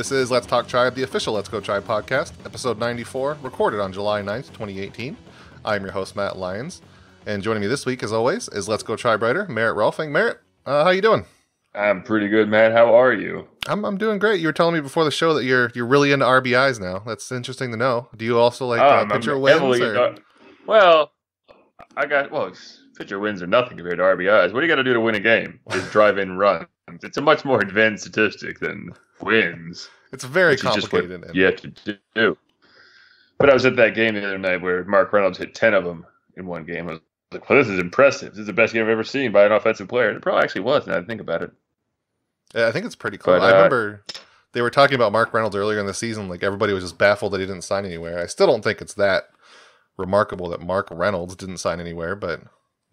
This is Let's Talk Tribe, the official Let's Go Tribe podcast, episode 94, recorded on July 9th, 2018. I'm your host, Matt Lyons, and joining me this week, as always, is Let's Go Tribe writer, Merritt Rolfing. Merritt, how you doing? I'm pretty good, Matt. How are you? I'm doing great. You were telling me before the show that you're really into RBIs now. That's interesting to know. Do you also like pitcher wins? Pitcher wins are nothing compared to RBIs. What do you got to do to win a game? Is drive in runs. It's a much more advanced statistic than wins. It's very complicated. You have to do. But I was at that game the other night where Mark Reynolds hit 10 of them in one game. I was like, well, this is impressive. This is the best game I've ever seen by an offensive player. And it probably actually was, now that I think about it. Yeah, I think it's pretty cool. I remember they were talking about Mark Reynolds earlier in the season. Like, everybody was just baffled that he didn't sign anywhere. I still don't think it's that remarkable that Mark Reynolds didn't sign anywhere, but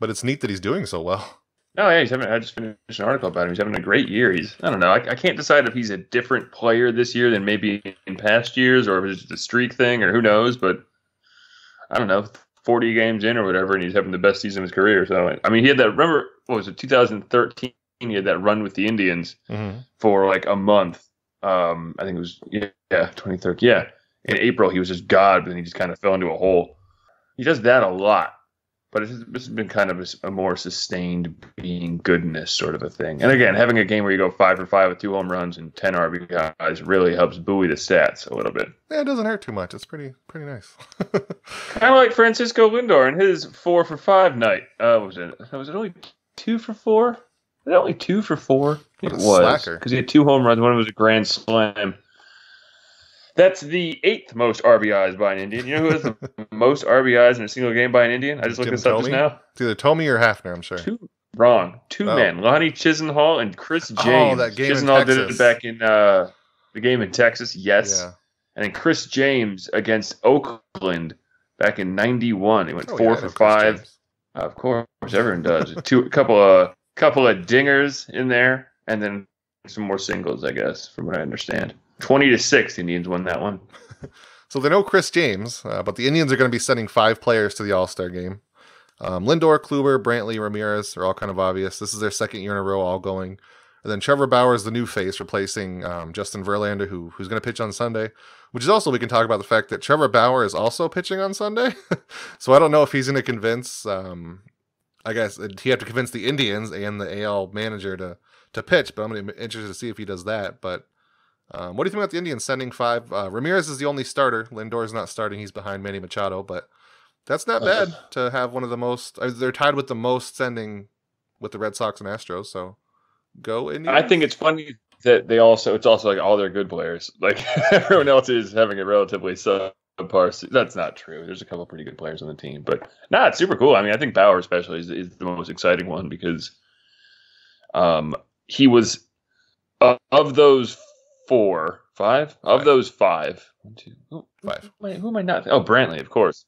it's neat that he's doing so well. Oh, yeah, I just finished an article about him. He's having a great year. I don't know. I can't decide if he's a different player this year than maybe in past years, or if it's just a streak thing, or who knows. But I don't know, 40 games in or whatever, and he's having the best season of his career. So, I mean, he had that, remember, what was it, 2013? He had that run with the Indians for like a month. I think it was, 2013. Yeah. In April, he was just God, but then he just kind of fell into a hole. He does that a lot. But this has been kind of a more sustained being goodness sort of a thing. And again, having a game where you go 5 for 5 with 2 home runs and 10 RBIs really helps buoy the stats a little bit. Yeah, it doesn't hurt too much. It's pretty nice. Kind of like Francisco Lindor and his 4 for 5 night. Was it only 2 for 4? Was it only 2 for 4? It was. Because he had 2 home runs. One of them was a grand slam. That's the 8th most RBIs by an Indian. You know who has the most RBIs in a single game by an Indian? I just looked this up just now. It's either Tomey or Hafner, I'm sure. Two men. Lonnie Chisenhall and Chris James. Oh, that game Chisenhall in Texas. did it back in the game in Texas, yes. Yeah. And then Chris James against Oakland back in 91. He went 4 for 5. Of course, everyone does. A couple of dingers in there, and then some more singles, I guess, from what I understand. 20-6, the Indians won that one. So they know Chris James, but the Indians are going to be sending 5 players to the All-Star game. Lindor, Kluber, Brantley, Ramirez are all kind of obvious. This is their second year in a row all going. And then Trevor Bauer is the new face, replacing Justin Verlander, who's going to pitch on Sunday. Which is also, we can talk about the fact that Trevor Bauer is also pitching on Sunday. So I don't know if he's going to convince, I guess, he have to convince the Indians and the AL manager to pitch. But I'm going to be interested to see if he does that. But what do you think about the Indians sending 5? Ramirez is the only starter. Lindor is not starting. He's behind Manny Machado, but that's not bad to have one of the most. They're tied with the most sending with the Red Sox and Astros. So go Indians. I think it's funny that it's also like all their good players. Like everyone else is having a relatively subpar. That's not true. There's a couple of pretty good players on the team, but it's super cool. I mean, I think Bauer especially is the most exciting one because he was of those 5 of those 5. 1, 2, 5. Who am I not? Oh, Brantley, of course.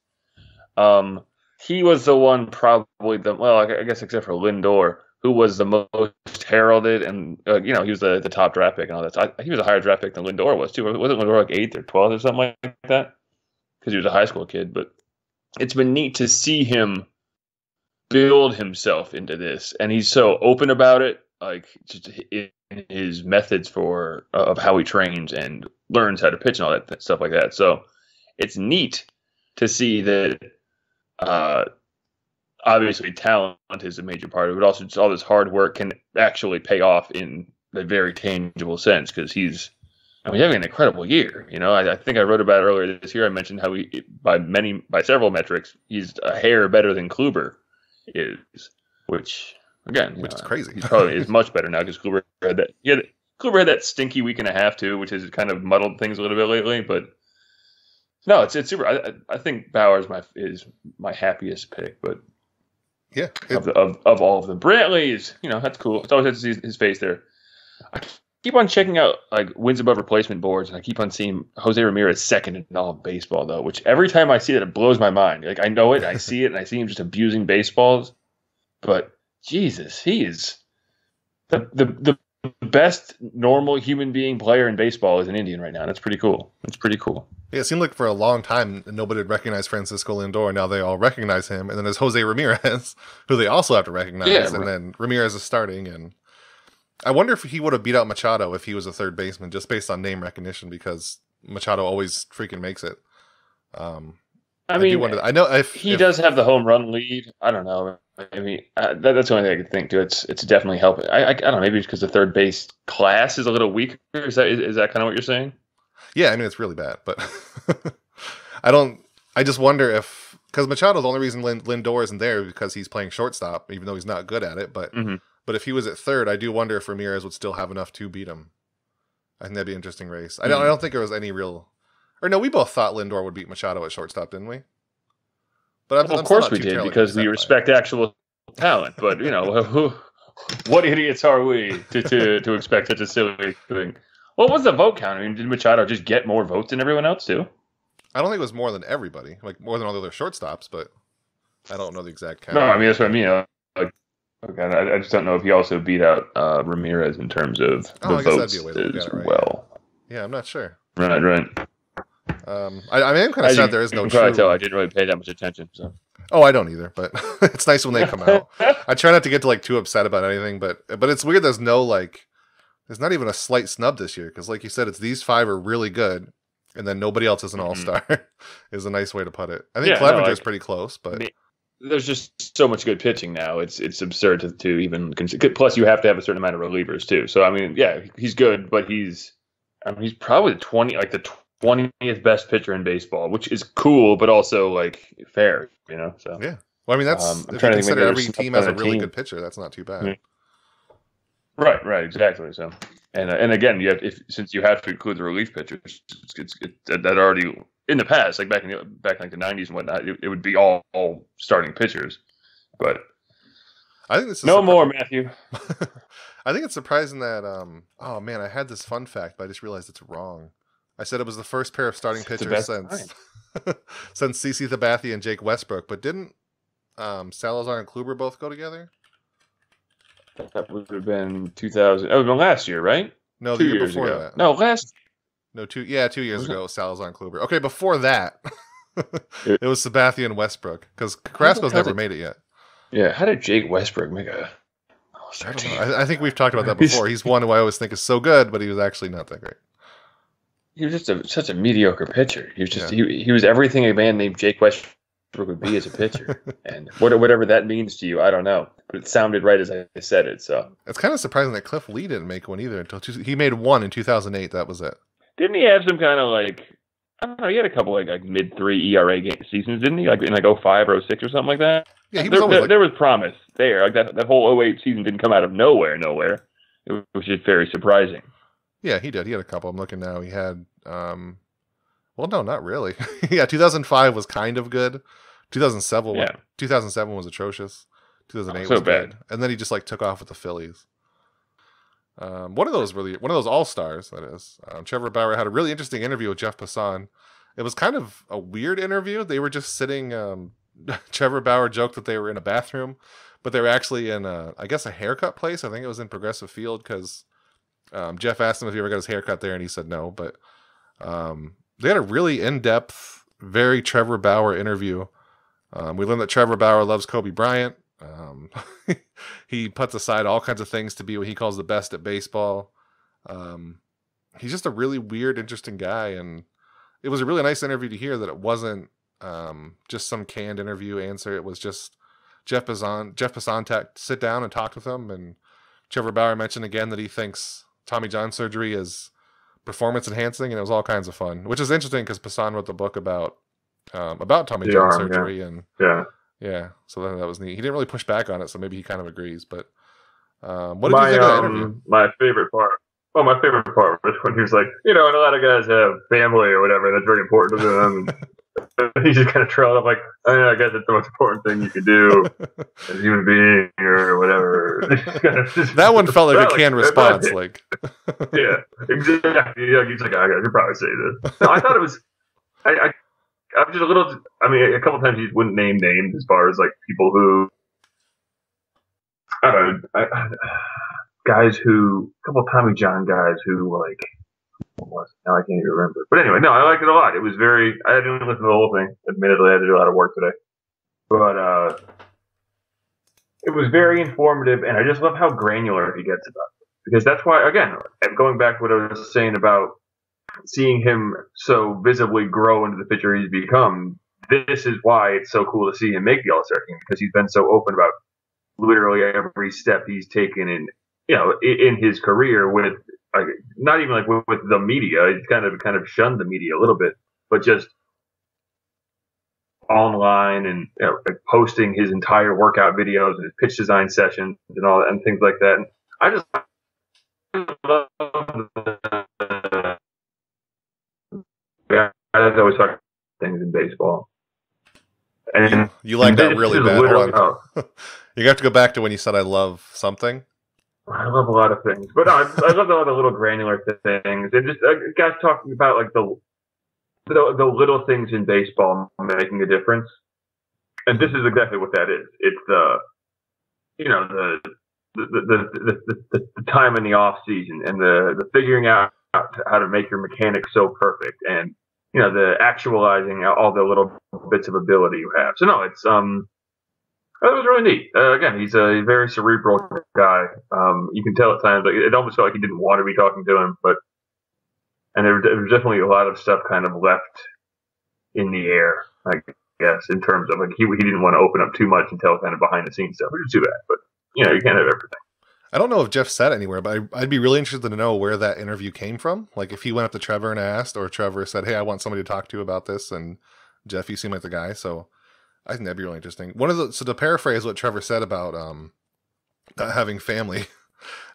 He was the one probably I guess except for Lindor, who was the most heralded, and he was the top draft pick and all that. So he was a higher draft pick than Lindor was too. Wasn't Lindor like 8th or 12th or something like that? Because he was a high school kid. But it's been neat to see him build himself into this, and he's so open about it. Like just in his methods of how he trains and learns how to pitch and all that stuff like that. So it's neat to see that. Obviously, talent is a major part of it, but also just all this hard work can actually pay off in a very tangible sense because he's having an incredible year. I think I wrote about it earlier this year. I mentioned how he, by several metrics, he's a hair better than Kluber is, which is crazy. He probably is much better now because Kluber had that. Kluber had that stinky week and a half too, which has kind of muddled things a little bit lately. But no, it's super. I think Bauer is my happiest pick, but of all of them, Brantley is that's cool. It's always nice to see his face there. I keep on checking out like wins above replacement boards, and I keep on seeing Jose Ramirez second in all of baseball though. Which every time I see it blows my mind. Like I know it, I see it, and I see him just abusing baseballs, but. Jesus, he is the best normal human being player in baseball is an Indian right now. That's pretty cool. Yeah, it seemed like for a long time nobody would recognize Francisco Lindor, and now they all recognize him. And then there's Jose Ramirez, who they also have to recognize. And then Ramirez is starting, and I wonder if he would have beat out Machado if he was a third baseman, just based on name recognition, because Machado always freaking makes it. I mean, do wonder. I know if he does have the home run lead. I don't know. I mean, that's the only thing I could think too. It's definitely helping. I don't know. Maybe it's because the third base class is a little weaker. Is that kind of what you're saying? Yeah, I mean it's really bad, but I don't. I just wonder if because Machado's the only reason Lindor isn't there because he's playing shortstop, even though he's not good at it. But if he was at third, I do wonder if Ramirez would still have enough to beat him. I think that'd be an interesting race. I don't think there was any real. Or no, we both thought Lindor would beat Machado at shortstop, didn't we? But of course we did because we respect actual talent. But what idiots are we to expect such a silly thing? What was the vote count? I mean, did Machado just get more votes than everyone else too? I don't think it was more than everybody, like more than all the other shortstops. But I don't know the exact count. No, I mean that's what I mean. Okay, I just don't know if he also beat out Ramirez in terms of the votes as well. Yeah, I'm not sure. Right. I mean, I'm kind of sad there is no. You can probably tell I didn't really pay that much attention. So. Oh, I don't either, but it's nice when they come out. I try not to get too upset about anything, but it's weird. There's not even a slight snub this year because, like you said, it's these 5 are really good, and then nobody else is an all-star. Is a nice way to put it. I think Clevenger's pretty close, but there's just so much good pitching now. It's absurd to even consider. Plus, you have to have a certain amount of relievers too. So I mean, yeah, he's good, but he's probably the 20th best pitcher in baseball, which is cool, but also fair, So yeah, well, I mean that's I'm if trying you to think consider every team has a really good pitcher, that's not too bad. Mm-hmm. Right, exactly. So and again, since you have to include the relief pitchers, that already in the past, back in the 90s and whatnot, it would be all starting pitchers, but I think this is no more, Matthew. I think it's surprising that oh man, I had this fun fact, but I just realized it's wrong. I said it was the first pair of starting pitchers since CeCe Sabathia and Jake Westbrook, but didn't Salazar and Kluber both go together? That would have been 2000. Oh, no, last year, right? No, the year before that. No, last. No, 2 years ago, Salazar and Kluber. Okay, before that, it was Sabathia and Westbrook because Carrasco's never made it yet. Yeah, how did Jake Westbrook make a? I don't know. I think we've talked about that before. He's one who I always think is so good, but he was actually not that great. He was just such a mediocre pitcher. He was just he was everything a man named Jake Westbrook would be as a pitcher, and whatever that means to you, I don't know. But it sounded right as I said it. So it's kind of surprising that Cliff Lee didn't make one either until he made one in 2008. That was it. Didn't he have some kind of I don't know? He had a couple mid-3 ERA seasons, didn't he? In 05 or 06 or something like that. Yeah, there was promise there. That whole 08 season didn't come out of nowhere. It was just very surprising. Yeah, he did. He had a couple. I'm looking now. He had, well, no, not really. Yeah, 2005 was kind of good. 2007 was atrocious. 2008 was bad. And then he just took off with the Phillies. One of those all-stars, that is. Trevor Bauer had a really interesting interview with Jeff Passan. It was kind of a weird interview. They were just sitting, Trevor Bauer joked that they were in a bathroom, but they were actually in I guess a haircut place. I think it was in Progressive Field because Jeff asked him if he ever got his haircut there, and he said no. But they had a really in-depth, very Trevor Bauer interview. We learned that Trevor Bauer loves Kobe Bryant. He puts aside all kinds of things to be what he calls the best at baseball. He's just a really weird, interesting guy, and it was a really nice interview to hear that it wasn't just some canned interview answer. It was just Jeff Passan sit down and talk with him, and Trevor Bauer mentioned again that he thinks Tommy John surgery is performance enhancing, and it was all kinds of fun, which is interesting because Passan wrote the book about Tommy John surgery, and so that was neat. He didn't really push back on it, so maybe he kind of agrees. But what did you think of that interview? My favorite part was when he was like, and a lot of guys have family or whatever, that's very important to them. And he just kind of trailed up I guess it's the most important thing you can do as a human being or whatever. That one felt like a canned response. Yeah, exactly. He's like, I could probably say this. No, I thought it was. I was just a little. I mean, a couple times he wouldn't name names as far as people who. I don't know. Guys who, a couple of Tommy John guys who were what was it? Now I can't even remember. But anyway, no, I liked it a lot. It was very. I didn't listen to the whole thing. Admittedly, I had to do a lot of work today, but it was very informative, and I just love how granular he gets about it because that's why, again, going back to what I was saying about seeing him so visibly grow into the pitcher he's become, this is why it's so cool to see him make the All-Star team, because he's been so open about literally every step he's taken in his career with, like, not even like with the media. He's kind of shunned the media a little bit, but just online and like posting his entire workout videos and his pitch design sessions and all that and things like that. And I just love that. Yeah, I always talk about things in baseball. And you like that really bad. Hold on. Oh. You have to go back to when you said I love something. I love a lot of things, but no, I love a lot of little granular things, and just guys talking about like the little things in baseball making a difference. And this is exactly what that is. It's the time in the off season and the figuring out how to make your mechanics so perfect, and the actualizing all the little bits of ability you have. So no, it's that was really neat. Again, he's a very cerebral guy. You can tell at times, like, it almost felt like he didn't want to be talking to him, and there was definitely a lot of stuff kind of left in the air, I guess, in terms of like he didn't want to open up too much and tell kind of behind the scenes stuff, which is too bad. But you can't have everything. I don't know if Jeff said anywhere, but I'd be really interested to know where that interview came from. Like if he went up to Trevor and asked, or Trevor said, "Hey, I want somebody to talk to about this," and Jeff, you seem like the guy, so I think that'd be really interesting. So to paraphrase what Trevor said about not having family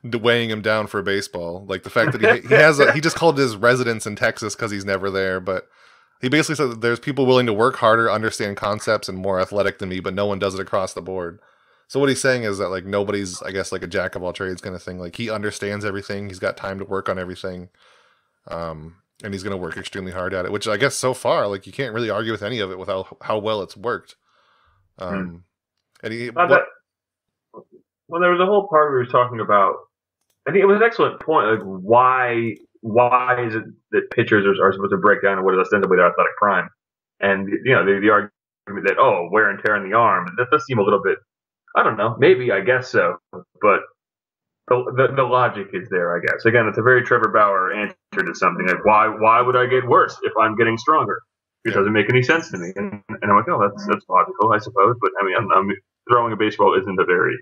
weighing him down for baseball, like the fact that he just called his residence in Texas because he's never there, but he basically said that there's people willing to work harder, understand concepts, and more athletic than me, but no one does it across the board. So what he's saying is that like nobody's, I guess, like a jack of all trades kind of thing. Like he understands everything, he's got time to work on everything, and he's going to work extremely hard at it. Which I guess so far, like you can't really argue with any of it without how well it's worked. And he. Well, there was a whole part where he was talking about. I think it was an excellent point. Like why is it that pitchers are supposed to break down what is ostensibly their athletic prime? And the argument that wear and tear in the arm, that does seem a little bit. I don't know. Maybe, I guess so. But the logic is there, I guess. Again, it's a very Trevor Bauer answer to something. Like, why would I get worse if I'm getting stronger? It doesn't make any sense to me. And I'm like, that's logical, I suppose. But, I mean, I'm throwing a baseball isn't a very,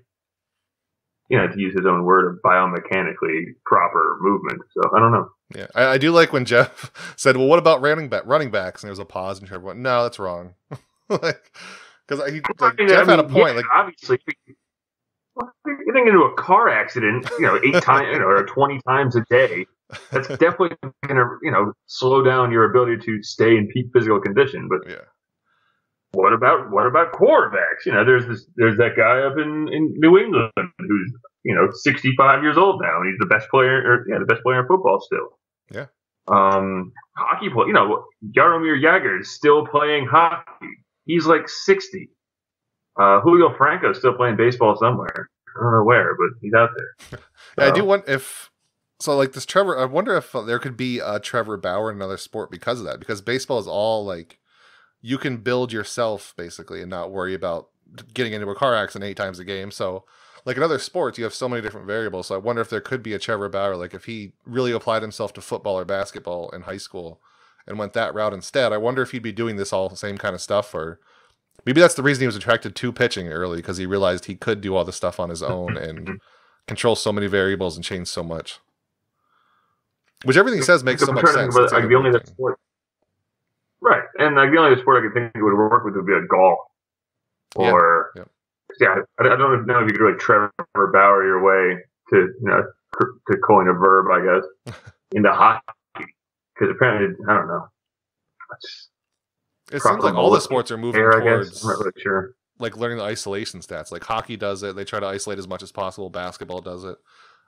to use his own word, a biomechanically proper movement. So, I don't know. Yeah, I do like when Jeff said, well, what about running backs? And there was a pause, and Trevor went, no, that's wrong. Because Jeff had a point. Like obviously, you're getting into a car accident, 8 times, or 20 times a day. That's definitely going to, slow down your ability to stay in peak physical condition. But yeah, what about quarterbacks? There's that guy up in New England who's 65 years old now, and he's the best player, the best player in football still. Yeah. Hockey play, Jaromir Jagr is still playing hockey. He's like 60. Julio Franco's still playing baseball somewhere. I don't know where, but he's out there. Yeah, I do wonder if like this Trevor. I wonder if there could be a Trevor Bauer in another sport because of that. Because baseball is all like you can build yourself basically and not worry about getting into a car accident 8 times a game. So like in other sports, you have so many different variables. So I wonder if there could be a Trevor Bauer, like if he really applied himself to football or basketball in high school and went that route instead. I wonder if he'd be doing this all the same kind of stuff, or maybe that's the reason he was attracted to pitching early, because he realized he could do all this stuff on his own and control so many variables and change so much. Which everything he says makes so much sense. Like the only other sport, right? And like the only other sport I could think would work with would be like golf, or I don't know if you could really Trevor Bauer your way to coin a verb, I guess, into hockey. Because apparently, I don't know. It seems like all the sports are moving towards, I'm not really sure, like learning the isolation stats. Like hockey does it; they try to isolate as much as possible. Basketball does it.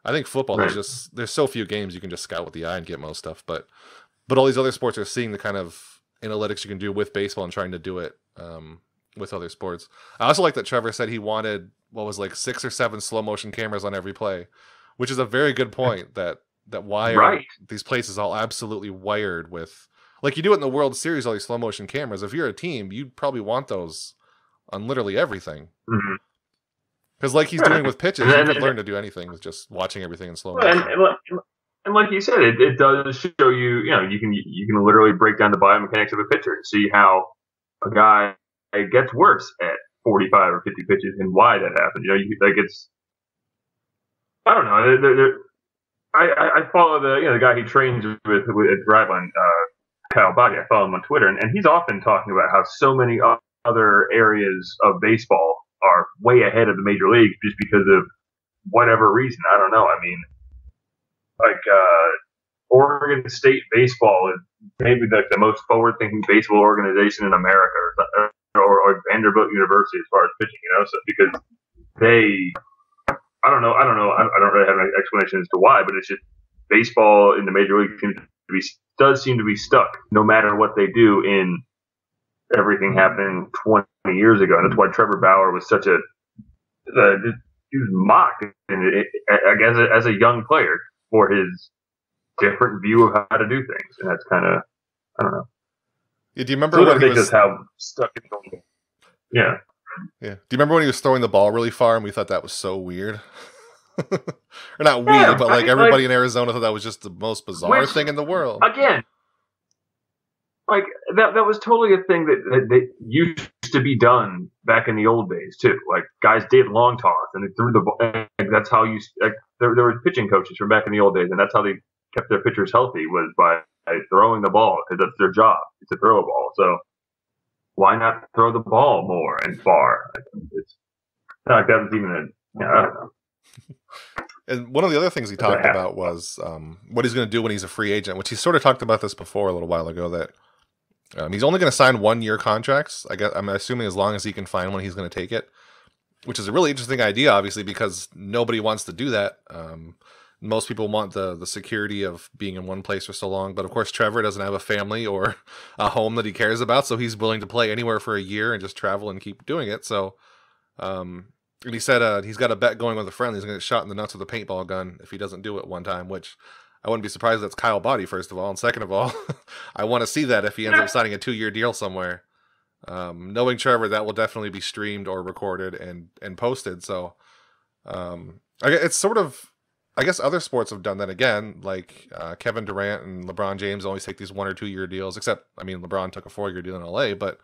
I think football, there's so few games you can just scout with the eye and get most stuff. But all these other sports are seeing the kind of analytics you can do with baseball and trying to do it with other sports. I also like that Trevor said he wanted 6 or 7 slow motion cameras on every play, which is a very good point. That why are these places all absolutely wired with, like you do it in the World Series, all these slow motion cameras. If you're a team, you'd probably want those on literally everything. Mm-hmm. Because like he's doing with pitches, And you could learn to do anything with just watching everything in slow and, motion. and like you said, it does show you. You can literally break down the biomechanics of a pitcher and see how a guy gets worse at 45 or 50 pitches and why that happens. Like it's. I don't know. I follow the guy he trains with at Driveline, Kyle Body. I follow him on Twitter, and he's often talking about how so many other areas of baseball are way ahead of the major leagues just because of whatever reason. I don't know. I mean, like Oregon State baseball is maybe like the most forward-thinking baseball organization in America, or Vanderbilt University as far as pitching. So because they. I don't know. I don't really have an explanation as to why, but it's just baseball in the major league does seem to be stuck, no matter what they do, in everything happening 20 years ago, and that's why Trevor Bauer was such a he was mocked, I guess, as a young player for his different view of how to do things, and that's kind of I don't know. Yeah, do you remember when he was how stuck in the Yeah. Yeah. Do you remember when he was throwing the ball really far and we thought that was so weird? Or not weird, but like everybody in Arizona thought that was just the most bizarre thing in the world. Again, like that was totally a thing that used to be done back in the old days too. Like guys did long toss and they threw the ball. Like, that's how there were pitching coaches from back in the old days, and that's how they kept their pitchers healthy, was by throwing the ball, because that's their job, is to throw a ball. So why not throw the ball more and far? It's not like that was even I don't know. And one of the other things he talked about was what he's going to do when he's a free agent, which he sort of talked about this before a little while ago, that he's only going to sign 1-year contracts. I'm assuming as long as he can find one, he's going to take it, which is a really interesting idea, obviously, because nobody wants to do that. Most people want the security of being in one place for so long. But of course, Trevor doesn't have a family or a home that he cares about. So he's willing to play anywhere for a year and just travel and keep doing it. So, and he said he's got a bet going with a friend. He's going to get shot in the nuts with a paintball gun if he doesn't do it one time, which I wouldn't be surprised that's Kyle Body, first of all. And second of all, I want to see that if he ends up signing a 2-year deal somewhere. Knowing Trevor, that will definitely be streamed or recorded and posted. So it's sort of, I guess other sports have done that again, like Kevin Durant and LeBron James always take these 1 or 2 year deals, except, I mean, LeBron took a 4-year deal in LA, but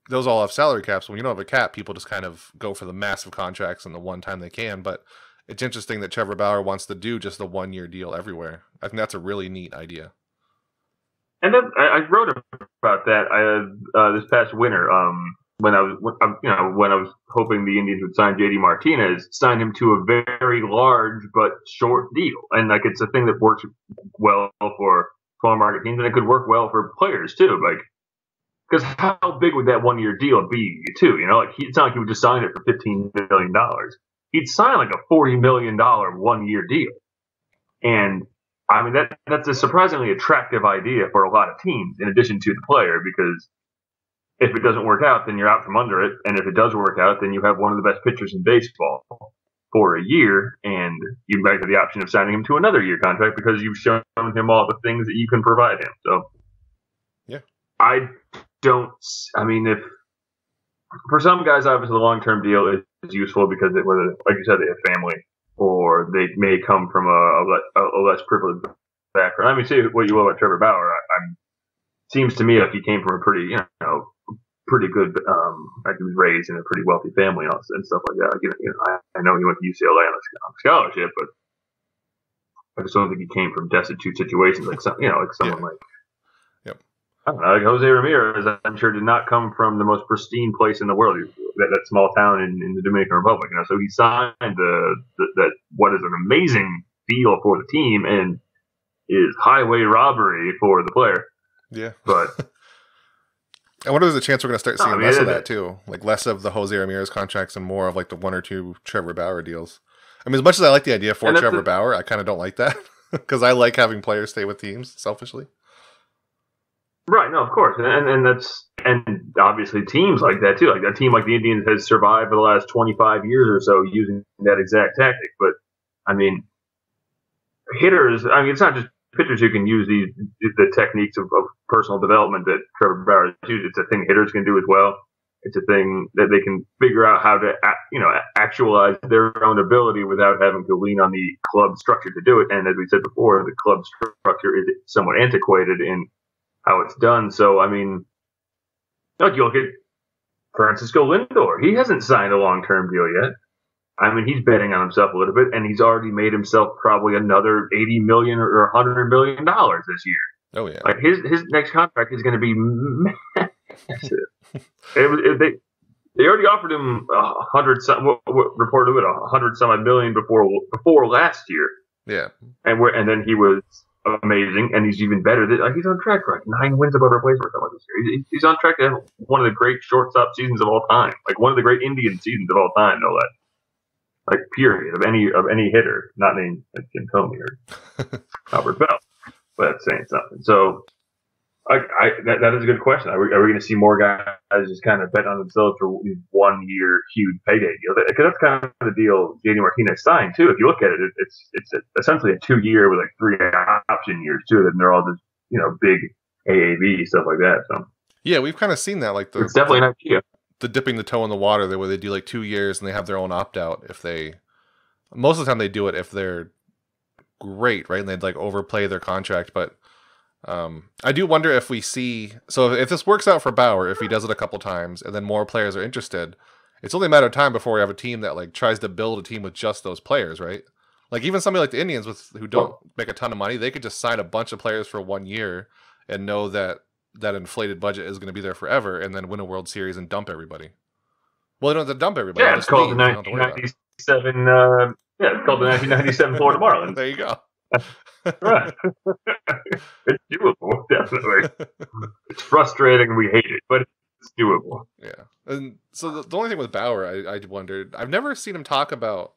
those all have salary caps. When you don't have a cap, people just kind of go for the massive contracts and the one time they can. But it's interesting that Trevor Bauer wants to do just the 1-year deal everywhere. I think that's a really neat idea. And then I wrote about that this past winter. When I was hoping the Indians would sign JD Martinez, sign him to a very large but short deal, and like it's a thing that works well for small market teams, and it could work well for players too. Like, because how big would that 1-year deal be too? Like it's not like he would just sign it for $15 million. He'd sign like a $40 million 1-year deal, and I mean that's a surprisingly attractive idea for a lot of teams, in addition to the player, because if it doesn't work out, then you're out from under it. And if it does work out, then you have one of the best pitchers in baseball for a year, and you might have the option of signing him to another year contract because you've shown him all the things that you can provide him. So, yeah, if for some guys, obviously the long-term deal is useful because whether, like you said, they have family or they may come from a less privileged background. I mean, say what you will about Trevor Bauer. Seems to me like he came from a pretty good, like he was raised in a pretty wealthy family and stuff like that. I know he went to UCLA on a scholarship, but I just don't think he came from destitute situations like someone like. Yep. I don't know, like Jose Ramirez, I'm sure did not come from the most pristine place in the world, that small town in the Dominican Republic. So he signed that what is an amazing deal for the team and is highway robbery for the player. Yeah. But I wonder if there's a chance we're going to start seeing less of that too. Like less of the Jose Ramirez contracts and more of like the 1 or 2 Trevor Bauer deals. I mean, as much as I like the idea for Trevor Bauer, I kind of don't like that because I like having players stay with teams selfishly. Right. No, of course. And obviously teams like that too. Like a team like the Indians has survived for the last 25 years or so using that exact tactic. But I mean, hitters, it's not just pitchers who can use the techniques of personal development that Trevor Bauer has used. It's a thing hitters can do as well. it's a thing that they can figure out how to, actualize their own ability without having to lean on the club structure to do it. And as we said before, the club structure is somewhat antiquated in how it's done. So, I mean, look, you look at Francisco Lindor. He hasn't signed a long-term deal yet. I mean, he's betting on himself a little bit, and he's already made himself probably another $80 million or $100 million this year. Oh yeah, like his next contract is going to be massive. They already offered him reported it $100 some odd million before last year. Yeah, and then he was amazing, and he's even better. He's on track for 9 wins above replacement or something like this year. He's on track to have one of the great shortstop seasons of all time, like one of the great Indian seasons of all time, no less. Like period of any hitter, not named Jim Comey or Albert Bell, but that's saying something. So, that is a good question. Are we going to see more guys just kind of bet on themselves for 1 year huge payday deal? Because that's kind of the deal JD Martinez signed too. If you look at it, it's essentially a 2 year with like 3 option years too, and they're all just big AAV stuff like that. So yeah, we've kind of seen that. Like it's definitely an idea. The dipping the toe in the water there, where they do like 2 years and they have their own opt out. Most of the time they do it if they're great, right? And they'd like overplay their contract. But I do wonder if we see, so if this works out for Bauer, if he does it a couple times and then more players are interested, it's only a matter of time before we have a team that like tries to build a team with just those players, right? Like even somebody like the Indians who don't make a ton of money, they could just sign a bunch of players for 1 year and know that inflated budget is going to be there forever, and then win a World Series and dump everybody. Well, they don't have to dump everybody. Yeah, it's called the 1997. It's called the 1997 Florida Marlins. There you go. Right. It's doable, definitely. It's frustrating. We hate it, but it's doable. Yeah. And so the only thing with Bauer, I wondered, I've never seen him talk about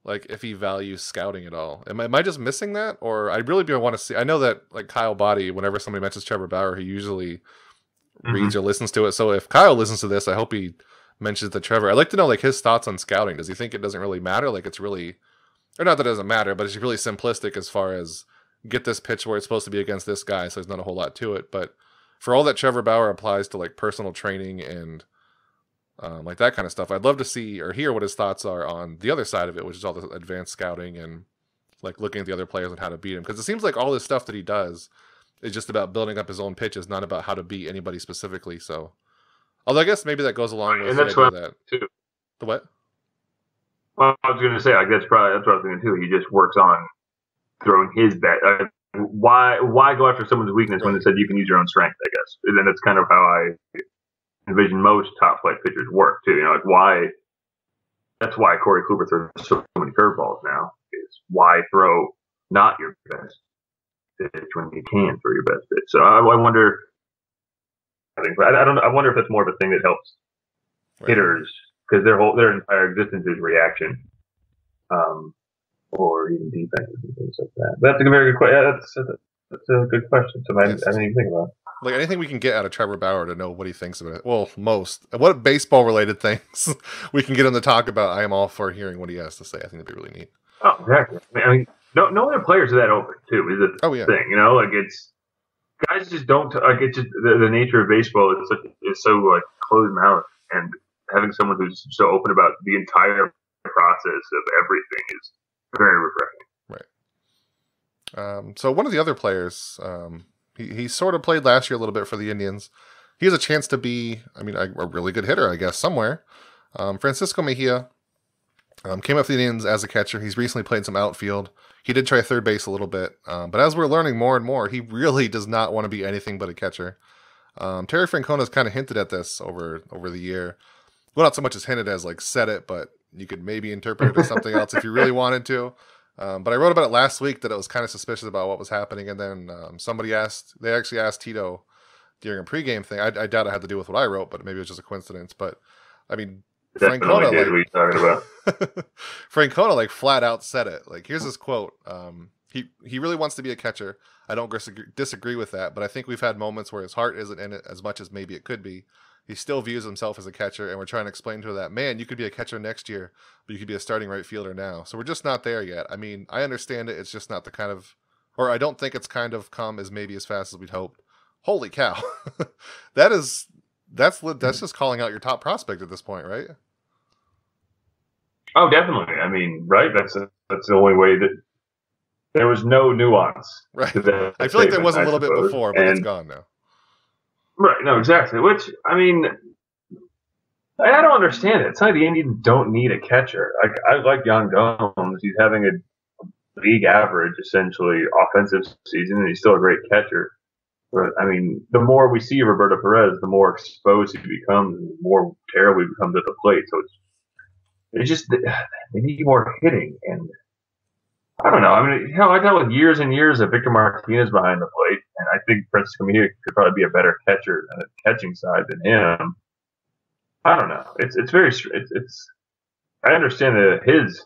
like if he values scouting at all. Am I just missing that? Or I really do want to see, I know that like Kyle Boddy, whenever somebody mentions Trevor Bauer, he usually reads or listens to it. So if Kyle listens to this, I hope he mentions the Trevor. I'd like to know like his thoughts on scouting. Does he think it doesn't really matter? Like it's really, or not that it doesn't matter, but it's really simplistic as far as get this pitch where it's supposed to be against this guy. So there's not a whole lot to it. But for all that Trevor Bauer applies to like personal training and like that kind of stuff, I'd love to see or hear what his thoughts are on the other side of it, which is all the advanced scouting and like looking at the other players and how to beat him. Because it seems like all this stuff that he does is just about building up his own pitches, not about how to beat anybody specifically. So, although I guess maybe that goes along with and that's what that too. The what? Well, I was going to say like that's what I was going to do. He just works on throwing his bet. Why go after someone's weakness when they said you can use your own strength? I guess, and then that's kind of how I envision most top flight pitchers work too. Like why? That's why Corey Kluber throws so many curveballs now. Is why throw not your best pitch when you can throw your best pitch. So I wonder. I don't know. I wonder if that's more of a thing that helps hitters because their entire existence is reaction, or even defenses and things like that. But that's a very good question. That's a good question. So I didn't even think about it. Like anything we can get out of Trevor Bauer to know what he thinks about it. Well, what baseball related things we can get him to talk about. I am all for hearing what he has to say. I think that'd be really neat. Oh, exactly. I mean, no other players are that open too. Is it? Oh yeah. Thing, like it's guys just don't like it's just the nature of baseball is so like closed mouth, and having someone who's so open about the entire process of everything is very refreshing. Right. So one of the other players, he sort of played last year a little bit for the Indians. He has a chance to be, a really good hitter, I guess, somewhere. Francisco Mejia came up for the Indians as a catcher. He's recently played some outfield. He did try third base a little bit. But as we're learning more and more, he really does not want to be anything but a catcher. Terry Francona's kind of hinted at this over the year. Well, not so much as hinted as like said it, but you could maybe interpret it as something else if you really wanted to. But I wrote about it last week that it was kind of suspicious about what was happening. And then they actually asked Tito during a pregame thing. I doubt it had to do with what I wrote, but maybe it was just a coincidence. But Francona, Francona flat out said it. Like, here's his quote. He really wants to be a catcher. I don't disagree with that, but I think we've had moments where his heart isn't in it as much as maybe it could be. He still views himself as a catcher, and we're trying to explain to him that, man, you could be a catcher next year, but you could be a starting right fielder now. So we're just not there yet. I understand it. It's just not the kind of, or I don't think it's kind of come as maybe as fast as we'd hoped. Holy cow. That is that's just calling out your top prospect at this point, right? Oh, definitely. I mean, right? That's the only way that there was no nuance. Right. To that I feel like there statement, was a I little bit suppose. before, but And, it's gone now. right. No, exactly. Which, I mean, I don't understand it. It's not the Indians don't need a catcher. I like Jan Gomes. He's having a league average, essentially, offensive season, and he's still a great catcher. But, I mean, the more we see Roberto Perez, the more exposed he becomes, and the more terrible he becomes at the plate. So it's just, they need more hitting. And I don't know. I mean, hell, I dealt with years and years of Victor Martinez behind the plate, and I think Francisco Mejia could probably be a better catcher on the catching side than him. I don't know. It's very. I understand his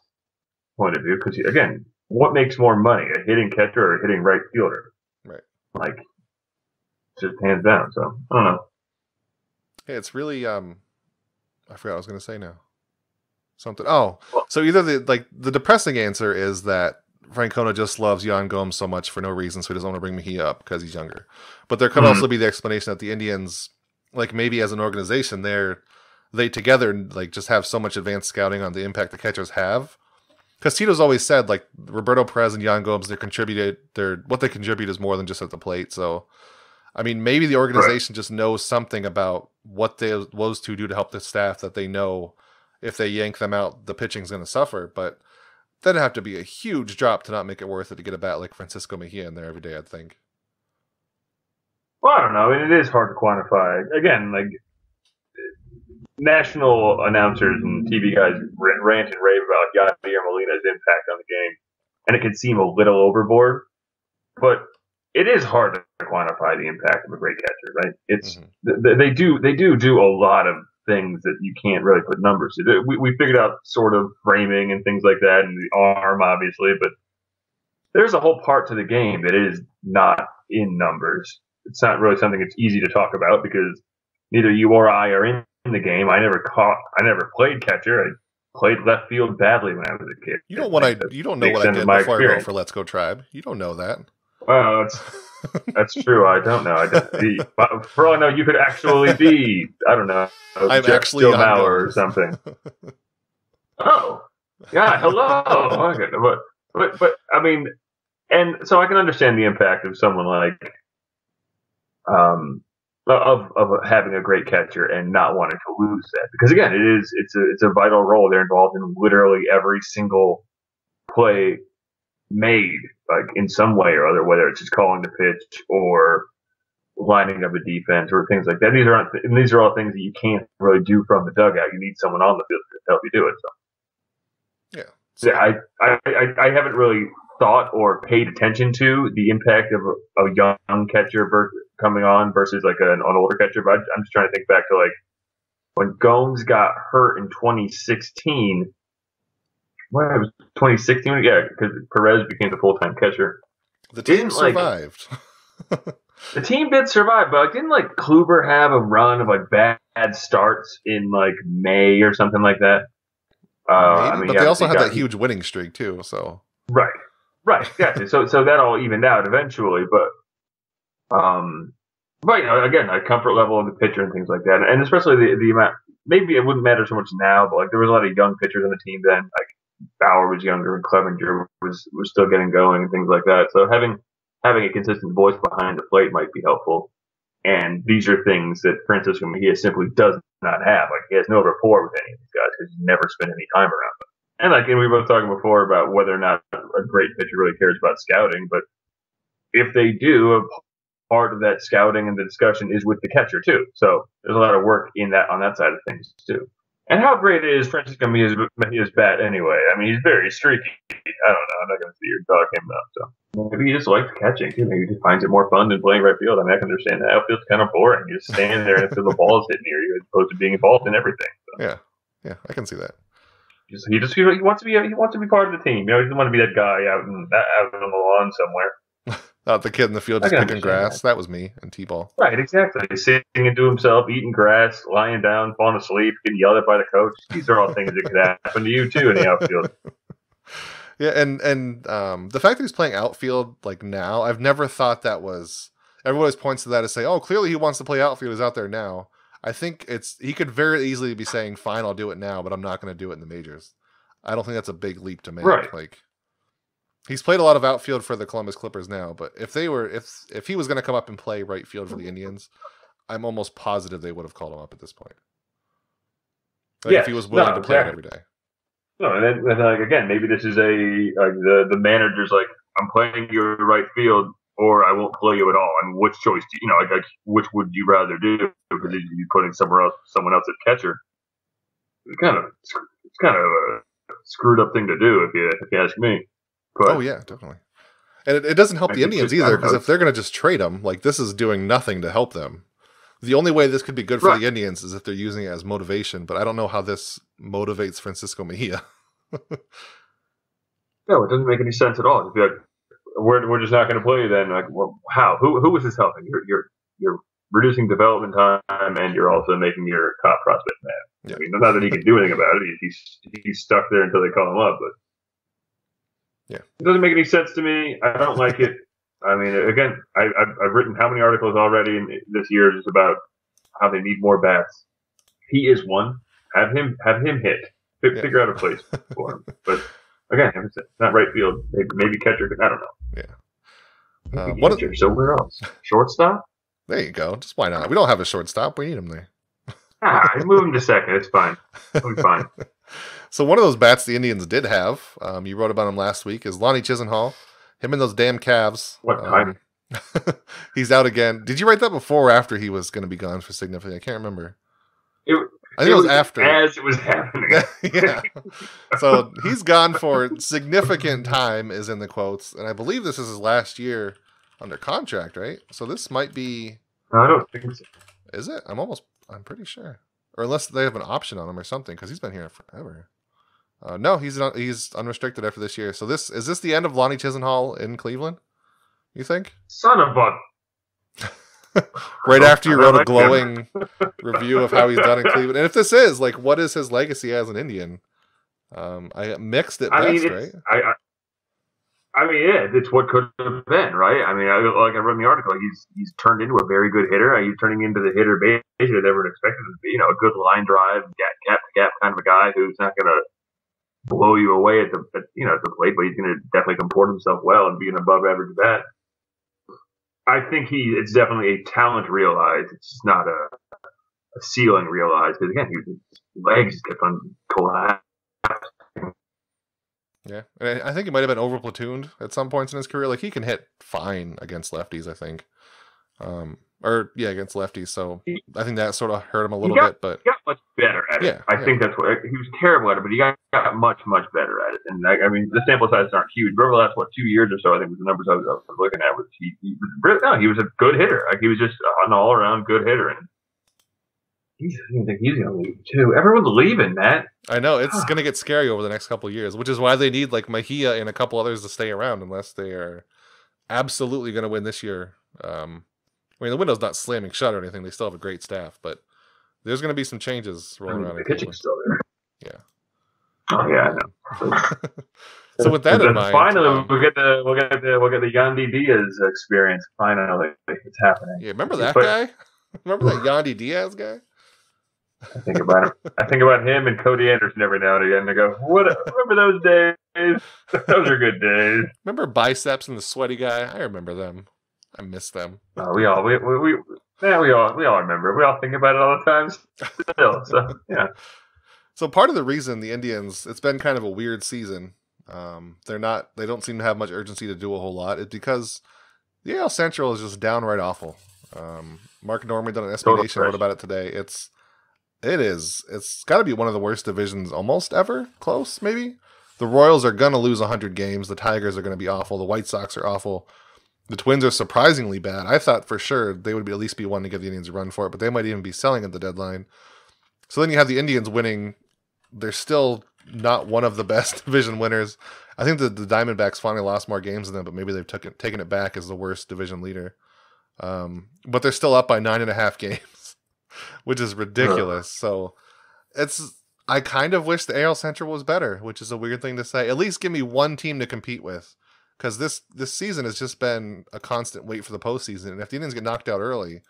point of view because again, what makes more money, a hitting catcher or a hitting right fielder? Right. Like, just hands down. So I don't know. Yeah, it's really. I forgot what I was going to say now. Something. Oh, so either the depressing answer is that Francona just loves Jan Gomes so much for no reason, so he doesn't want to bring Mejia up because he's younger. But there could also be the explanation that the Indians, like maybe as an organization, they together like just have so much advanced scouting on the impact the catchers have. Because Tito's always said like Roberto Perez and Jan Gomes, what they contribute is more than just at the plate. So, I mean, maybe the organization just knows something about what those two do to help the staff that they know if they yank them out, the pitching's going to suffer. But that'd have to be a huge drop to not make it worth it to get a bat like Francisco Mejia in there every day, I'd think. Well, I don't know. I mean, it is hard to quantify. Again, like, national announcers and TV guys rant and rave about Yadier Molina's impact on the game, and it can seem a little overboard, but it is hard to quantify the impact of a great catcher, right? It's they do a lot of things that you can't really put numbers to. We figured out sort of framing and things like that, and the arm, obviously, but there's a whole part to the game that is not in numbers. It's not really something that's easy to talk about because neither you or I are in the game. I never played catcher. I played left field badly when I was a kid. You don't know what I did before I wrote for Let's Go Tribe. You don't know that. Well, that's true. I don't know. For all I know, you could actually be, I don't know, I'm actually Joe Mauer or something. Oh, yeah, hello. But I mean, and so I can understand the impact of someone like, of having a great catcher and not wanting to lose that, because again, it's a vital role. They're involved in literally every single play made, like in some way or other, whether it's just calling the pitch or lining up a defense or things like that. These are all things that you can't really do from the dugout. You need someone on the field to help you do it. So yeah, I haven't really thought or paid attention to the impact of a young catcher coming on versus like an older catcher. But I'm just trying to think back to like when Gomes got hurt in 2016. Well, it was 2016, yeah, because Perez became the full-time catcher. The team survived. The team did survive, but didn't like Kluber have a run of like bad starts in like May or something like that? I mean, but they also had that huge winning streak too. So right, gotcha. so that all evened out eventually, but you know, again, a comfort level of the pitcher and things like that, and especially the amount. Maybe it wouldn't matter so much now, but like there was a lot of young pitchers on the team then. Like Bauer was younger and Clevenger was still getting going and things like that. So having a consistent voice behind the plate might be helpful. And these are things that Francisco Mejia simply does not have. Like he has no rapport with any of these guys because he's never spent any time around them. And we were both talking before about whether or not a great pitcher really cares about scouting, but if they do, a part of that scouting and the discussion is with the catcher too. So there's a lot of work on that side of things too. And how great is Francisco Mejia's bat anyway? I mean, he's very streaky. I don't know. I'm not going to sit here and talk him up. So maybe he just likes catching too. Maybe he just finds it more fun than playing right field. I mean, I can understand that. Outfield's kind of boring. You just stand there until the ball is hitting you, as opposed to being involved in everything. So. Yeah, I can see that. He wants to be part of the team. You know, he doesn't want to be that guy out on the lawn somewhere. The kid in the field just picking grass. That was me and T-ball. Right, exactly. He's singing to himself, eating grass, lying down, falling asleep, getting yelled at by the coach. These are all things that could happen to you too in the outfield. Yeah, and the fact that he's playing outfield like now, I've never thought that was. Everyone always points to that and say, "Oh, clearly he wants to play outfield. He's out there now." I think he could very easily be saying, "Fine, I'll do it now, but I'm not going to do it in the majors." I don't think that's a big leap to make. Right. Like, he's played a lot of outfield for the Columbus Clippers now, but if he was going to come up and play right field for the Indians, I'm almost positive they would have called him up at this point. Like, if he was willing to play it every day. No, and then like again, maybe this is the manager's like, I'm playing you in right field, or I won't play you at all. And which choice do you know? Like, which would you rather do? Because you're putting someone else at catcher. It's kind of a screwed up thing to do if you ask me. But, oh yeah, definitely. And it doesn't help the Indians either, because if they're going to just trade him, like, this is doing nothing to help them. The only way this could be good for the Indians is if they're using it as motivation, but I don't know how this motivates Francisco Mejia. No, it doesn't make any sense at all. If you're like, we're just not going to play you then. Like, well, how? Who is this helping? You're reducing development time, and you're also making your top prospect mad. Yeah. I mean, not that he can do anything about it. He's stuck there until they call him up. But yeah, it doesn't make any sense to me. I don't like it. I mean, again, I've written how many articles already this year just about how they need more bats. He is one. Have him hit. Figure out a place for him. But again, not right field. Maybe catcher. I don't know. Yeah. Catcher, so where else? Shortstop? There you go. Just why not? We don't have a shortstop. We need him there. Move him to second. It's fine. It'll be fine. So one of those bats the Indians did have, you wrote about him last week, is Lonnie Chisenhall. Him and those damn Cavs. What time? He's out again. Did you write that before or after he was going to be gone for significant? I can't remember. I think it was after. As it was happening. Yeah. So he's gone for significant time, is in the quotes. And I believe this is his last year under contract, right? So this might be... No, I don't think so. Is it? I'm pretty sure. Or unless they have an option on him or something, because he's been here forever. No, he's unrestricted after this year. So is this the end of Lonnie Chisenhall in Cleveland? You think? Son of a... Right after you wrote a glowing review of how he's done in Cleveland. And if this is, like, what is his legacy as an Indian? I mixed at best, right? I mean, yeah, it's what could have been, right? I mean, I read in the article, he's turned into a very good hitter. He's turning into the hitter basically that everyone expected him to be. You know, a good line drive, gap to gap kind of a guy who's not going to blow you away at the plate, but he's going to definitely comport himself well and be an above average bat. I think it's definitely a talent realized. It's just not a ceiling realized. Because again, his legs kept on collapsing. Yeah, and I think he might have been over platooned at some points in his career. Like, he can hit fine against lefties, I think. Against lefties. So I think that sort of hurt him a little bit. But he got much better at it. I think that's what he was terrible at it, but he got much, much better at it. And I mean, the sample sizes aren't huge. But over the last 2 years or so, I think was the numbers I was looking at. He was a good hitter. Like, he was just an all around good hitter. And I think he's going to leave too. Everyone's leaving, Matt. I know it's going to get scary over the next couple of years, which is why they need like Mejia and a couple others to stay around, unless they are absolutely going to win this year. I mean, the window's not slamming shut or anything. They still have a great staff, but there's going to be some changes rolling around. The pitching's still there. Yeah. Oh yeah, I know. So with that in mind, finally we'll get the Yandy Diaz experience. Finally, it's happening. Yeah, remember that guy? Remember that Yandy Diaz guy? I think about him. I think about him and Cody Anderson every now and again. I go, remember those days? Those are good days. Remember Biceps and the sweaty guy? I remember them. I miss them. We all remember. We all think about it all the time still. So yeah. So part of the reason the Indians, it's been kind of a weird season. They don't seem to have much urgency to do a whole lot. It's because the AL Central is just downright awful. Mark Norman done an SB Nation wrote about it today. It's got to be one of the worst divisions almost ever. Close, maybe. The Royals are going to lose 100 games. The Tigers are going to be awful. The White Sox are awful. The Twins are surprisingly bad. I thought for sure they would at least be one to give the Indians a run for it, but they might even be selling at the deadline. So then you have the Indians winning. They're still not one of the best division winners. I think the Diamondbacks finally lost more games than them, but maybe they've taken it back as the worst division leader. But they're still up by 9.5 games, which is ridiculous. So I kind of wish the AL Central was better, which is a weird thing to say. At least give me one team to compete with. Because this season has just been a constant wait for the postseason. And if the Indians get knocked out early,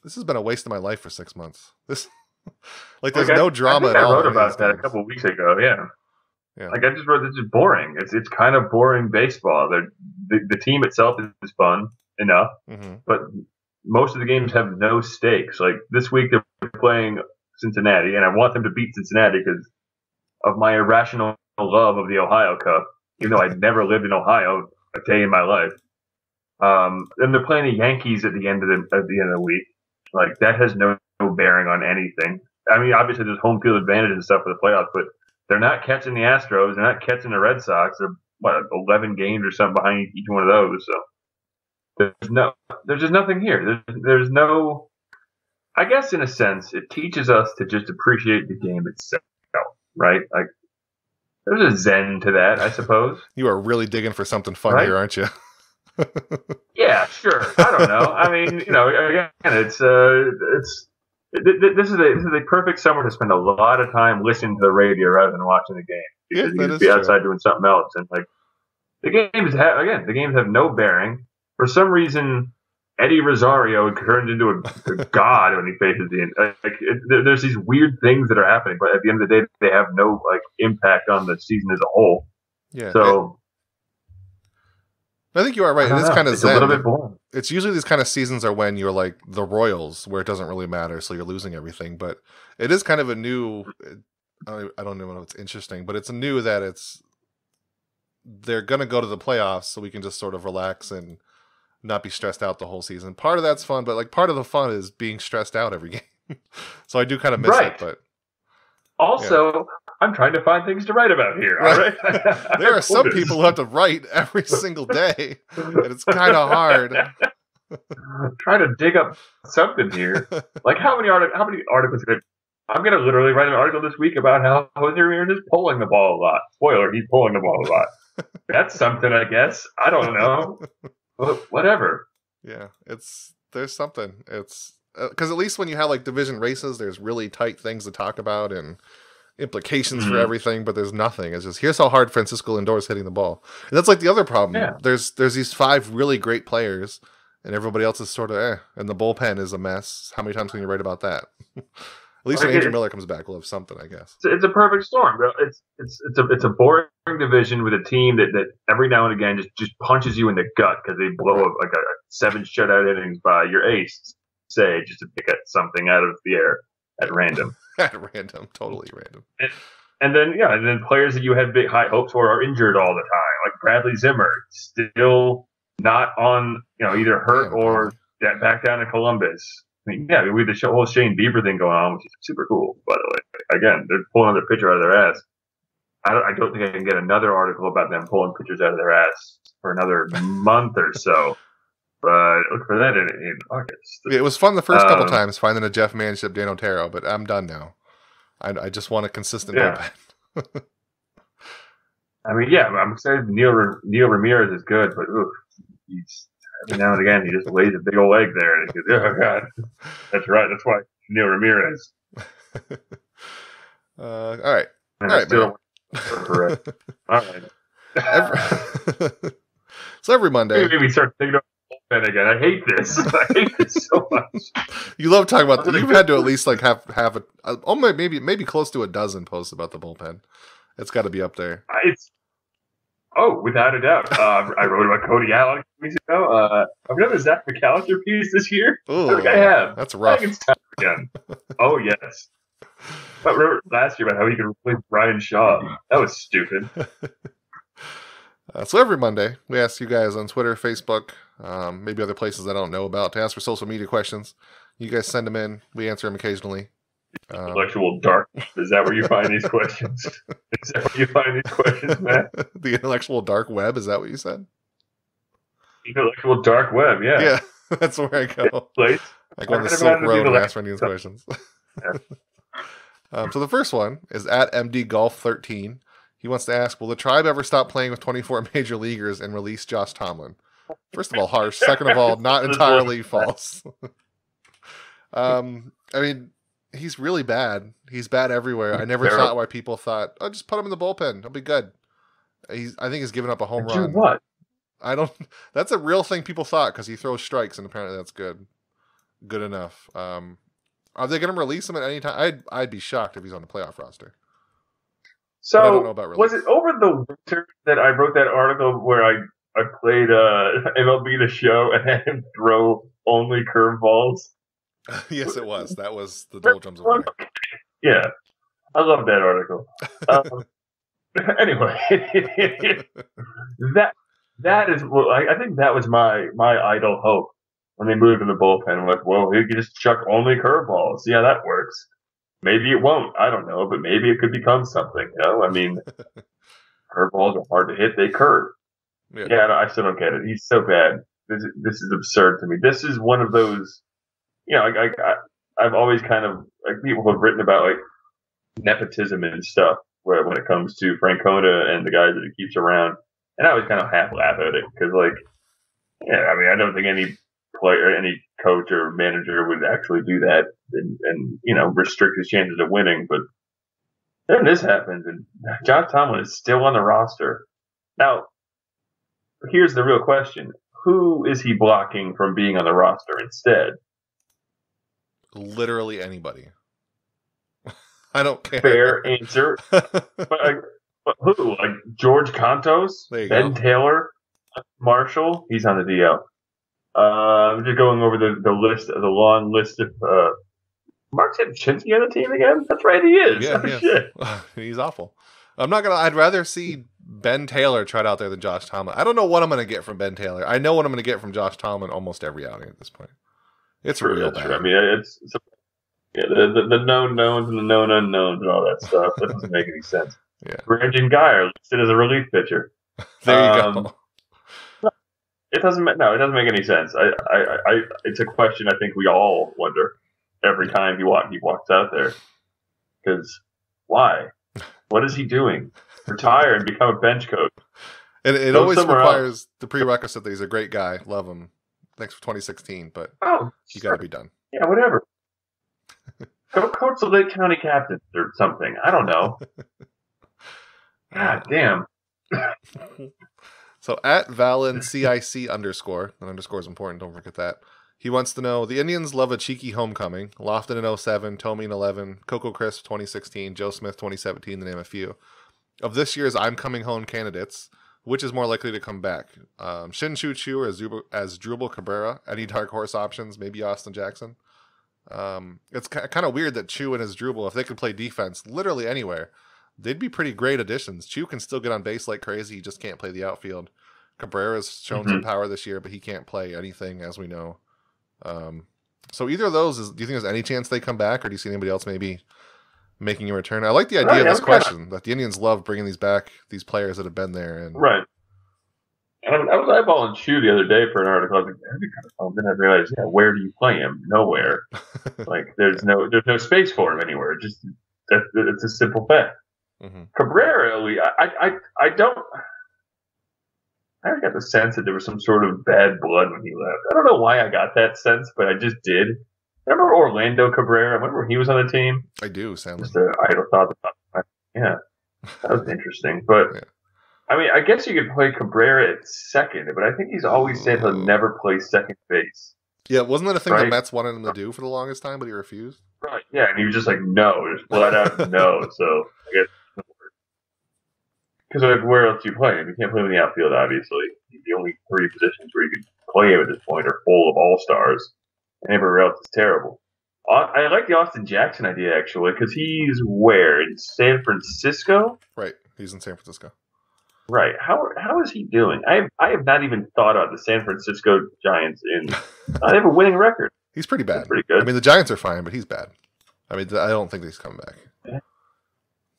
this has been a waste of my life for 6 months. This, like, there's no drama at all. I wrote about that a couple of weeks ago. Yeah. Like I just wrote, this is boring. It's kind of boring baseball. The team itself is fun enough, but most of the games have no stakes. Like this week they're playing Cincinnati, and I want them to beat Cincinnati because of my irrational love of the Ohio Cup, even though I'd never lived in Ohio a day in my life. And they're playing the Yankees at the end of the week. Like that has no bearing on anything. I mean, obviously there's home field advantage and stuff for the playoffs, but they're not catching the Astros. They're not catching the Red Sox. They're 11 games or something behind each one of those. So there's just nothing here. There's no. I guess in a sense, it teaches us to just appreciate the game itself, right? Like there's a zen to that, I suppose. You are really digging for something fun here, aren't you? Yeah, sure. I don't know. I mean, again, this is a perfect summer to spend a lot of time listening to the radio rather than watching the game. Because you can be outside doing something else, and like the games have no bearing. For some reason, Eddie Rosario turned into a god when he faces the end. There's these weird things that are happening, but at the end of the day, they have no impact on the season as a whole. Yeah. So. I think you are right. It is kind of zen. A little bit boring. It's usually these kind of seasons are when you're like the Royals, where it doesn't really matter, so you're losing everything. But it is kind of a new. I don't know if it's interesting, but it's a new that they're going to go to the playoffs, so we can just sort of relax and not be stressed out the whole season. Part of that's fun, but like part of the fun is being stressed out every game. So I do kind of miss it, but. Also, I'm trying to find things to write about here. Right. All right? There are some people who have to write every single day, and it's kind of hard. Trying to dig up something here. Like how many articles? I'm going to literally write an article this week about how Jose Ramirez is pulling the ball a lot. Spoiler: he's pulling the ball a lot. That's something, I guess. I don't know. Whatever. Yeah, there's something. It's. Because at least when you have like division races, there's really tight things to talk about and implications for everything, but there's nothing. It's just, here's how hard Francisco Lindor's hitting the ball. And that's like the other problem. Yeah. There's these 5 really great players, and everybody else is sort of and the bullpen is a mess. How many times can you write about that? At least when Andrew Miller comes back, we'll have something, I guess. It's a perfect storm, bro. It's a boring division with a team that every now and again just punches you in the gut because they blow up like 7 shutout innings by your ace. Say just to pick at something out of the air at random. Totally random. And then players that you had big high hopes for are injured all the time, like Bradley Zimmer, still not on, either hurt or back down to Columbus. I mean, we have the whole Shane Bieber thing going on, which is super cool, by the way. Again, they're pulling another pitcher out of their ass. I don't think I can get another article about them pulling pitchers out of their ass for another month or so. But look for that in August. It was fun the first couple times finding a Jeff Manship, Dan Otero, but I'm done now. I just want a consistent bullpen. I mean, I'm excited. Neil Ramirez is good, but he's every now and again he just lays a big old egg there, and he goes, "Oh God, that's right. That's why Neil Ramirez." All right, and all right, man. Correct. All right. So every Monday, maybe we start thinking about bullpen again. I hate this. I hate this so much. You love talking about. You've had to at least like have maybe close to a dozen posts about the bullpen. It's got to be up there. Without a doubt. I wrote about Cody Allen weeks ago. I've done a Zach McAllister piece this year. Ooh, I think I have. That's rough. I think it's time again. Oh yes. I wrote last year about how he could replace Brian Shaw. That was stupid. So every Monday, we ask you guys on Twitter, Facebook, maybe other places I don't know about, to ask for social media questions. You guys send them in. We answer them occasionally. Intellectual dark. Is that where you find these questions? Is that where you find these questions, Matt? The intellectual dark web, is that what you said? Intellectual dark web, yeah. Yeah, that's where I go. I go on the Silk Road and ask for these questions. So the first one is at MDGolf13. He wants to ask, will the Tribe ever stop playing with 24 major leaguers and release Josh Tomlin? First of all, harsh. Second of all, not entirely false. I mean, he's really bad. He's bad everywhere. I never thought why people thought, just put him in the bullpen. He'll be good. I think he's given up a home run. What? That's a real thing people thought because he throws strikes and apparently that's good. good enough. Are they going to release him at any time? I'd be shocked if he's on the playoff roster. So but I don't know about release. Was it over the winter that I wrote that article where I played MLB The Show and had him throw only curveballs? Yes, it was. That was the doldrums of winter. Yeah, I love that article. Anyway, that is. Well, I think that was my idle hope when they moved in the bullpen. I'm like, well, he can just chuck only curveballs. Yeah, that works. Maybe it won't. I don't know, but maybe it could become something. You know, I mean, curveballs are hard to hit. They curve. Yeah, no, I still don't get it. He's so bad. This is absurd to me. This is one of those. You know, I've always kind of like people have written about like nepotism and stuff when it comes to Francona and the guys that he keeps around, and I always kind of half laugh at it because, like, yeah, I mean, I don't think any player, any coach or manager would actually do that and you know restrict his chances of winning. But then this happens, and Josh Tomlin is still on the roster. Now, here's the real question: who is he blocking from being on the roster instead? Literally anybody. I don't care. Fair answer. but who? Like George Contos? Ben Taylor? Marshall? He's on the DL. I'm just going over the list, the long list of Mark Sanchez on the team again? That's right, he is. Yeah, oh, shit. He's awful. I'd rather see Ben Taylor tried out there than Josh Tomlin. I don't know what I'm going to get from Ben Taylor. I know what I'm going to get from Josh Tomlin almost every outing at this point. It's real bad. True. I mean, it's the known knowns and the known unknowns and all that stuff. That doesn't make any sense. Yeah. Brandon Guyer listed as a relief pitcher. There you go. It doesn't make any sense. It's a question I think we all wonder every time he walks out there. Because why? What is he doing? Retire and become a bench coach. And it always requires the prerequisite that he's a great guy. Love him. Thanks for 2016, but you got to be done. Yeah, whatever. Go coach the Lake County Captains or something. I don't know. God damn. So at Valen CIC _, an underscore is important, don't forget that. He wants to know, the Indians love a cheeky homecoming. Lofton in 07, Tomey in 11, Coco Crisp 2016, Joe Smith 2017, to name a few. Of this year's I'm Coming Home candidates, which is more likely to come back? Shin Chu Chu as Drupal Cabrera? Any dark horse options? Maybe Austin Jackson? It's kind of weird that Chu and his Drupal, if they could play defense literally anywhere, they'd be pretty great additions. Chu can still get on base like crazy. He just can't play the outfield. Cabrera's shown some power this year, but he can't play anything, as we know. So either of those, do you think there's any chance they come back, or do you see anybody else maybe making a return? I like the idea of this question, that the Indians love bringing these players that have been there. And right. And I was eyeballing Chu the other day for an article. I was like, that'd be kind of fun. Then I realized, yeah, where do you play him? Nowhere. Like, there's no space for him anywhere. It's a simple fact. Cabrera, I got the sense that there was some sort of bad blood when he left. I don't know why I got that sense, but I just did. Remember Orlando Cabrera? Remember he was on the team? I do, sadly. Just an idle thought. Yeah, that was interesting. But, yeah. I mean, I guess you could play Cabrera at second, but I think he's always said he'll never play second base. Yeah, wasn't that a thing the Mets wanted him to do for the longest time, but he refused? Right, yeah, and he was just like, no, just flat out no. So, I guess because like, where else do you play him? You can't play him in the outfield, obviously. The only three positions where you could play him at this point are full of all-stars. And everywhere else is terrible. I like the Austin Jackson idea, actually, because he's where? In San Francisco? Right, he's in San Francisco. Right. How is he doing? I have not even thought of the San Francisco Giants in... they have a winning record. He's pretty bad. That's pretty good. I mean, the Giants are fine, but he's bad. I mean, I don't think he's coming back. Yeah.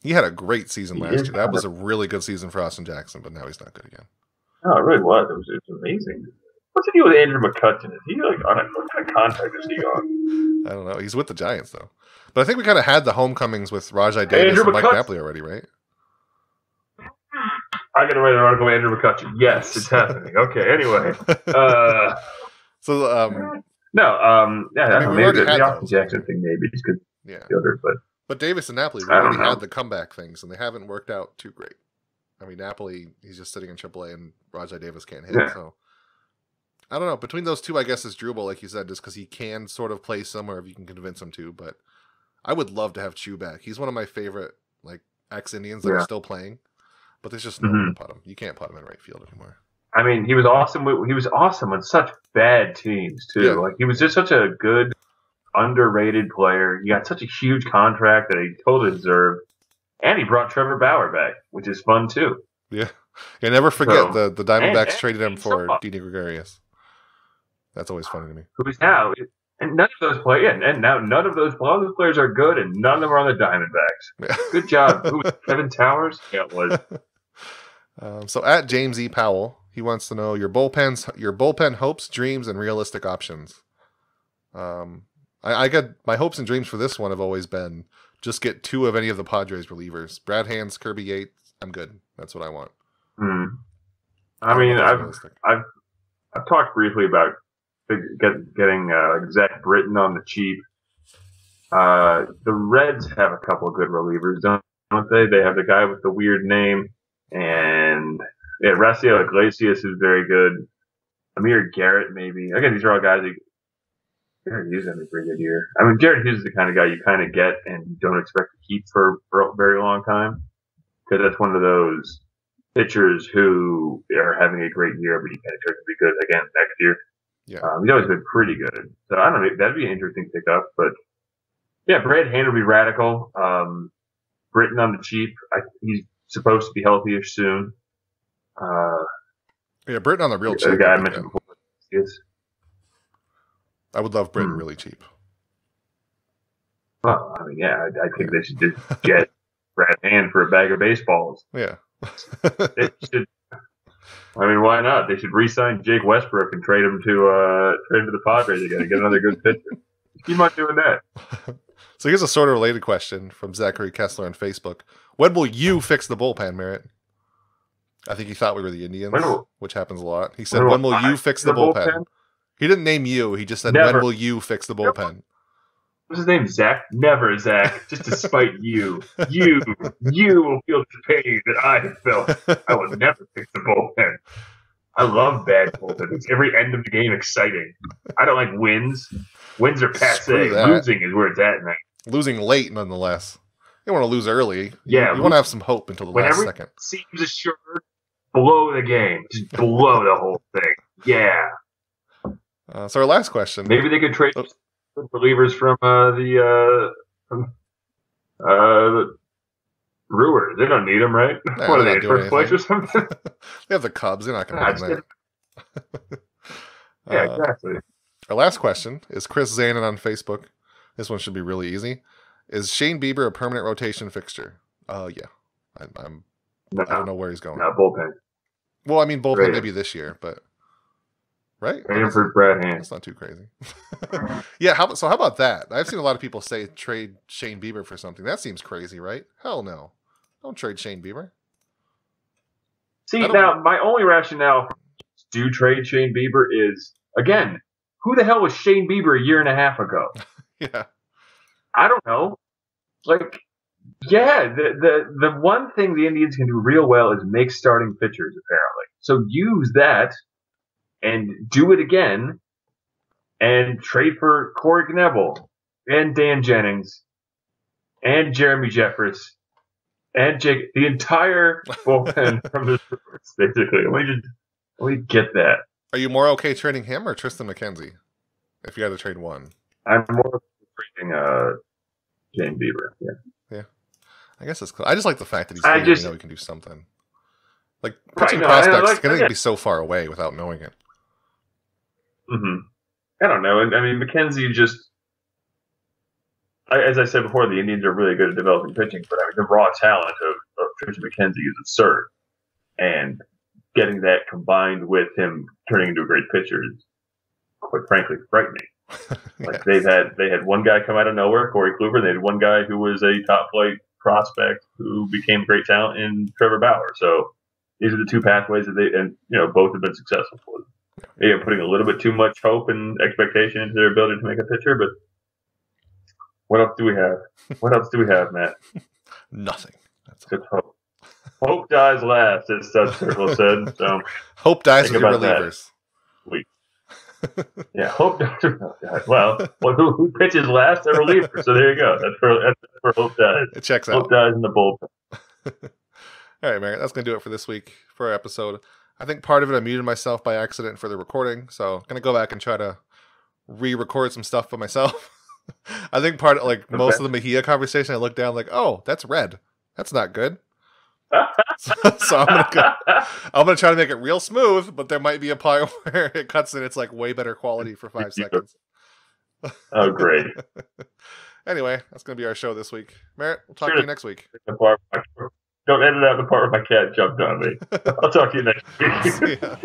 He had a great season last year. That was a really good season for Austin Jackson, but now he's not good again. No, it really was. It was amazing. What's he do with Andrew McCutcheon? Is he like on what kind of contract is he on? I don't know. He's with the Giants though. But I think we kind of had the homecomings with Rajai Davis and Mike Napoli already, right? I got to write an article on Andrew McCutcheon. Yes, it's happening. Okay. Anyway, maybe the Austin Jackson thing maybe just because But Davis and Napoli already had the comeback things, and they haven't worked out too great. I mean, Napoli, he's just sitting in AAA, and Rajai Davis can't hit. Yeah. So I don't know. Between those two, I guess is Drupal, like you said, just because he can sort of play somewhere if you can convince him to. But I would love to have Chew back. He's one of my favorite like ex-Indians that are still playing. But there's just no way to put him. You can't put him in right field anymore. I mean, he was awesome. He was awesome on such bad teams too. Yeah. Like he was just such a good, underrated player. He got such a huge contract that he totally deserved, and he brought Trevor Bauer back, which is fun too. Yeah, never forget So, the Diamondbacks and traded him for so Didi Gregorius. That's always funny to me. who's now, and none of those players, and now none of those players are good, and none of them are on the Diamondbacks. Yeah. Good job. Who was it, Kevin Towers? Yeah, it was. So at James E. Powell, he wants to know your bullpen hopes, dreams, and realistic options. I got my hopes and dreams for this one have always been just get 2 of any of the Padres relievers. Brad Hands, Kirby Yates. I'm good. That's what I want. I mean, I've talked briefly about getting Zach Britton on the cheap. The Reds have a couple of good relievers, don't they? They have the guy with the weird name, and Raciel Iglesias is very good. Amir Garrett, maybe. Again, these are all guys that Jared Hughes had a pretty good year. I mean, Jared Hughes is the kind of guy you kind of get and you don't expect to keep for a very long time, because that's one of those pitchers who are having a great year, but he kind of turns to be good again next year. Yeah, he's always been pretty good. So I don't know, that'd be an interesting pickup. But yeah, Brad Hand would be radical. Britton on the cheap. He's supposed to be healthy-ish soon. Yeah, Britton on the real cheap. The guy I mentioned before. Yes. I would love Britton really cheap. Well, I mean, yeah, I think they should just get Brad Hand for a bag of baseballs. Yeah. They should. I mean, why not? They should re-sign Jake Westbrook and trade him to the Padres again and get another good pitcher. Keep on doing that. So here's a sort of related question from Zachary Kessler on Facebook. When will you fix the bullpen, Merritt? I think he thought we were the Indians, which happens a lot. He said, when will you fix the bullpen? He didn't name you. He just said, Never. When will you fix the bullpen? What's his name? Zach? Never, Zach. Just to spite you. You will feel the pain that I have felt. I will never fix the bullpen. I love bad bullpen. It's every end of the game exciting. I don't like wins. Wins are passe. Losing is where it's at now. Losing late, nonetheless. You don't want to lose early. Yeah. You want to have some hope until the last second. Seems assured, blow the game. Just blow the whole thing. Yeah. So our last question. Maybe they could trade relievers from the Brewers. They don't need them, right? Nah, what are they, first place or something? They have the Cubs. They're not going to win that. Yeah, exactly. Our last question is Chris Zanin on Facebook. This one should be really easy. Is Shane Bieber a permanent rotation fixture? Yeah. I don't know where he's going. No, bullpen. Well, I mean, bullpen maybe this year, but... Right? For Brad Hand. That's not too crazy. Yeah, how about that? I've seen a lot of people say trade Shane Bieber for something. That seems crazy, right? Hell no. Don't trade Shane Bieber. See, now, my only rationale to trade Shane Bieber is, again, who the hell was Shane Bieber a year and a half ago? Yeah. I don't know. Like, yeah, the one thing the Indians can do real well is make starting pitchers, apparently. So use that and do it again and trade for Corey Knebel and Dan Jennings and Jeremy Jeffress and Jake, the entire bullpen from the Brewers, basically. Let me get that. Are you more okay trading him or Tristan McKenzie? If you had to trade one. I'm more trading Shane Bieber. Yeah. I guess it's cool. I just like the fact that he's he can do something. Like pitching prospects can be so far away without knowing it. Mm-hmm. I don't know. I mean, McKenzie just, as I said before, the Indians are really good at developing pitching, but I mean, the raw talent of Tristan McKenzie is absurd. And getting that combined with him turning into a great pitcher is, quite frankly, frightening. Like they had one guy come out of nowhere, Corey Kluber. They had one guy who was a top flight prospect who became great talent in Trevor Bauer. So these are the two pathways that both have been successful for them. Maybe I'm putting a little bit too much hope and expectation into their ability to make a pitcher, but what else do we have? What else do we have, Matt? Nothing. That's just hope. Hope dies last, as Stud Circle said. So hope dies with your relievers. Yeah, Hope. Well, who pitches last? A reliever. So there you go. That's where Hope dies. It checks Hope out. dies in the bullpen. All right, Merritt, that's going to do it for this week for our episode. I think part of it I muted myself by accident for the recording, so I'm going to go back and try to re-record some stuff by myself. I think part of, like, most of the Mejia conversation, I looked down like, oh, that's red. That's not good. So I'm gonna try to make it real smooth, but there might be a part where it cuts and it's like way better quality for 5 seconds. Oh, great. Anyway, that's gonna be our show this week. Merritt, we'll talk to you next week. Don't edit out the part where my cat jumped on me. I'll talk to you next week. See ya.